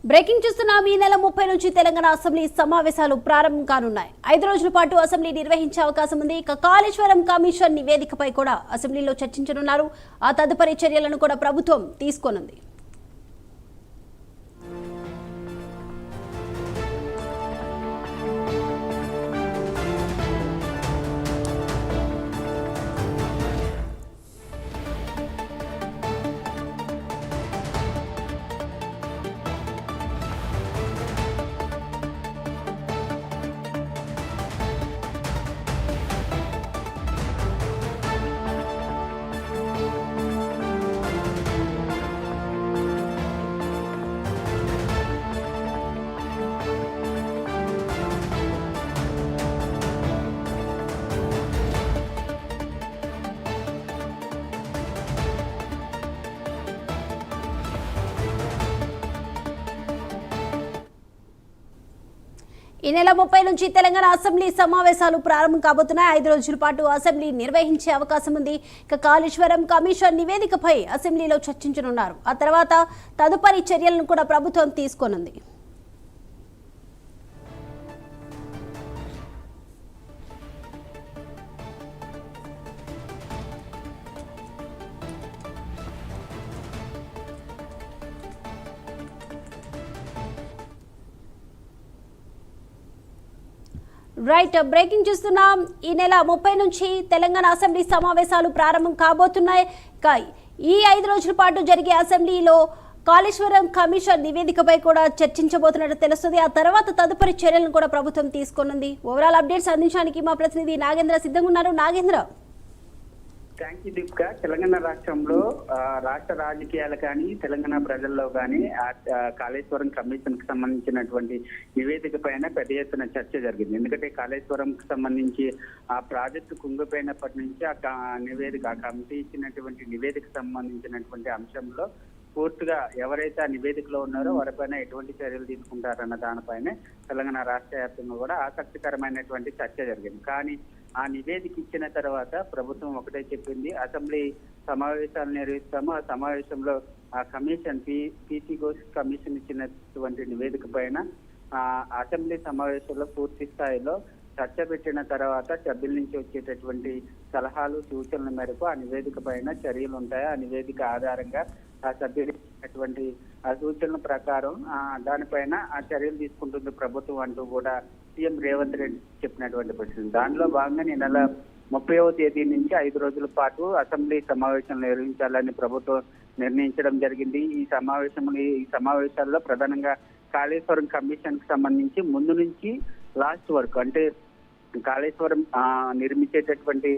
Breaking చూస్తున్నాం. ఈ నెల 30 నుంచి తెలంగాణ అసెంబ్లీ సమావేశాలు ప్రారంభం కానున్నాయి. 5 రోజుల పాటు అసెంబ్లీ నిర్వహించే అవకాశం ఉంది. ఇక కాళేశ్వరం కమిషన్ నివేదికపై కూడా అసెంబ్లీలో చర్చించనున్నారు. ఆ తదుపరి చర్యలను కూడా ప్రభుత్వం తీసుకోనుంది. ఈ నెల 30 నుంచి తెలంగాణ అసెంబ్లీ సమావేశాలు ప్రారంభం కాబోతున్నాయి. 5 రోజుల పాటు అసెంబ్లీ నిర్వహించే అవకాశం ఉంది. ఇక కాళేశ్వరం కమిషన్ నివేదికపై అసెంబ్లీలో చర్చించనున్నారు. ఆ తర్వాత తదుపరి చర్యలను కూడా ప్రభుత్వం తీసుకోనుంది. రైట్, బ్రేకింగ్ చూస్తున్నాం. ఈ నెల 30 నుంచి తెలంగాణ అసెంబ్లీ సమావేశాలు ప్రారంభం కాబోతున్నాయి. ఈ 5 రోజుల పాటు జరిగే అసెంబ్లీలో కాళేశ్వరం కమిషన్ నివేదికపై కూడా చర్చించబోతున్నట్టు తెలుస్తుంది. ఆ తర్వాత తదుపరి చర్యలను కూడా ప్రభుత్వం తీసుకోనుంది. ఓవరాల్ అప్డేట్స్ అందించడానికి మా ప్రతినిధి నాగేంద్ర సిద్ధంగా ఉన్నారు. Nagendra, thank you Deepika. తెలంగాణ రాష్ట్రంలో రాష్ట్ర రాజకీయాలు కానీ తెలంగాణ ప్రజల్లో కానీ కాళేశ్వరం కమిషన్ కి సంబంధించినటువంటి నివేదిక పైన పెద్ద ఎత్తున చర్చ జరిగింది. ఎందుకంటే కాళేశ్వరం కి సంబంధించి ఆ ప్రాజెక్టు కుంగిపోయినప్పటి నుంచి ఆ నివేదిక ఆ కమిటీ ఇచ్చినటువంటి నివేదిక సంబంధించినటువంటి అంశంలో పూర్తిగా ఎవరైతే ఆ నివేదికలో ఉన్నారో వారిపైన ఎటువంటి చర్యలు తీసుకుంటారన్న దానిపైనే తెలంగాణ రాష్ట్ర వ్యాప్తంగా కూడా ఆసక్తికరమైనటువంటి చర్చ జరిగింది. కానీ ఆ నివేదిక ఇచ్చిన తర్వాత ప్రభుత్వం ఒకటే చెప్పింది, అసెంబ్లీ సమావేశాలు నిర్వహిస్తాము, ఆ సమావేశంలో ఆ కమిషన్ పీసీ కమిషన్ ఇచ్చినటువంటి నివేదిక పైన అసెంబ్లీ సమావేశంలో పూర్తి స్థాయిలో చర్చ పెట్టిన తర్వాత సభ్యుల నుంచి వచ్చేటటువంటి సలహాలు సూచనల మేరకు ఆ నివేదిక పైన చర్యలు ఉంటాయి. ఆ నివేదిక ఆధారంగా ఆ సభ్యులు ఇచ్చినటువంటి ఆ సూచనల ప్రకారం దానిపైన ఆ చర్యలు తీసుకుంటుంది ప్రభుత్వం అంటూ కూడా సీఎం రేవంత్ రెడ్డి చెప్పినటువంటి పరిస్థితి. దానిలో భాగంగా ఈ నెల 30వ తేదీ నుంచి 5 రోజుల పాటు అసెంబ్లీ సమావేశం నిర్వహించాలని ప్రభుత్వం నిర్ణయించడం జరిగింది. ఈ సమావేశాల్లో ప్రధానంగా కాళేశ్వరం కమిషన్ కి సంబంధించి ముందు నుంచి లాస్ట్ వరకు, అంటే కాళేశ్వరం నిర్మించేటటువంటి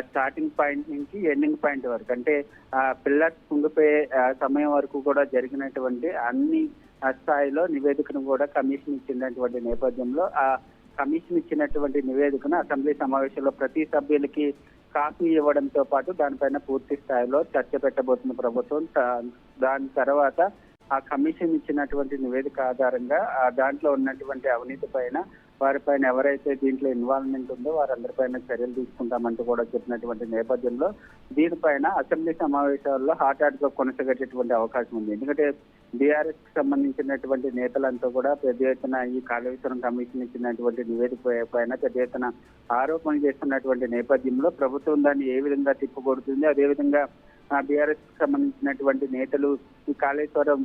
స్టార్టింగ్ పాయింట్ నుంచి ఎండింగ్ పాయింట్ వరకు, అంటే పిల్లర్స్ కుంగిపోయే సమయం వరకు కూడా జరిగినటువంటి అన్ని స్థాయిలో నివేదికను కూడా కమిషన్ ఇచ్చినటువంటి నేపథ్యంలో ఆ కమిషన్ ఇచ్చినటువంటి నివేదికను అసెంబ్లీ సమావేశంలో ప్రతి సభ్యులకి కాపీ ఇవ్వడంతో పాటు దానిపైన పూర్తి స్థాయిలో చర్చ పెట్టబోతున్న ప్రభుత్వం. దాని తర్వాత ఆ కమిషన్ ఇచ్చినటువంటి నివేదిక ఆధారంగా దాంట్లో ఉన్నటువంటి అవినీతి పైన వారిపైన ఎవరైతే దీంట్లో ఇన్వాల్వ్మెంట్ ఉందో వారందరిపైన చర్యలు తీసుకుంటామంటూ కూడా చెప్పినటువంటి నేపథ్యంలో దీనిపైన అసెంబ్లీ సమావేశాల్లో హాట్ గా కొనసాగేటటువంటి అవకాశం ఉంది. ఎందుకంటే బీఆర్ఎస్ కి సంబంధించినటువంటి నేతలంతా కూడా పెద్ద ఎత్తున ఈ కాళేశ్వరం కమిషన్ ఇచ్చినటువంటి నివేదిక పైన పెద్ద ఎత్తున ఆరోపణలు చేస్తున్నటువంటి నేపథ్యంలో ప్రభుత్వం దాన్ని ఏ విధంగా తిప్పుకొడుతుంది, అదేవిధంగా బీఆర్ఎస్ కి సంబంధించినటువంటి నేతలు ఈ కాళేశ్వరం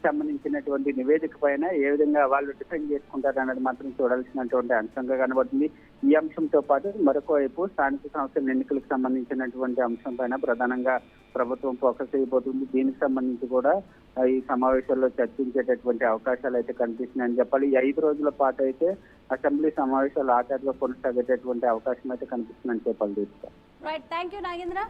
సంబంధించినటువంటి నివేదిక పైన ఏ విధంగా వాళ్ళు డిఫెండ్ చేసుకుంటారు అన్నది మాత్రం చూడాల్సినటువంటి అంశంగా కనబడుతుంది. ఈ అంశంతో పాటు మరొక వైపు స్థానిక సంస్థల ఎన్నికలకు సంబంధించినటువంటి అంశం పైన ప్రధానంగా ప్రభుత్వం ఫోకస్ అయిపోతుంది. దీనికి సంబంధించి కూడా ఈ సమావేశాల్లో చర్చించేటటువంటి అవకాశాలు అయితే కనిపిస్తున్నాయని చెప్పాలి. ఈ 5 రోజుల పాటు అయితే అసెంబ్లీ సమావేశాలు ఆఖరిలో కొనసాగేటటువంటి అవకాశం అయితే కనిపిస్తుందని చెప్పాలి. Right, thank you Nagendra.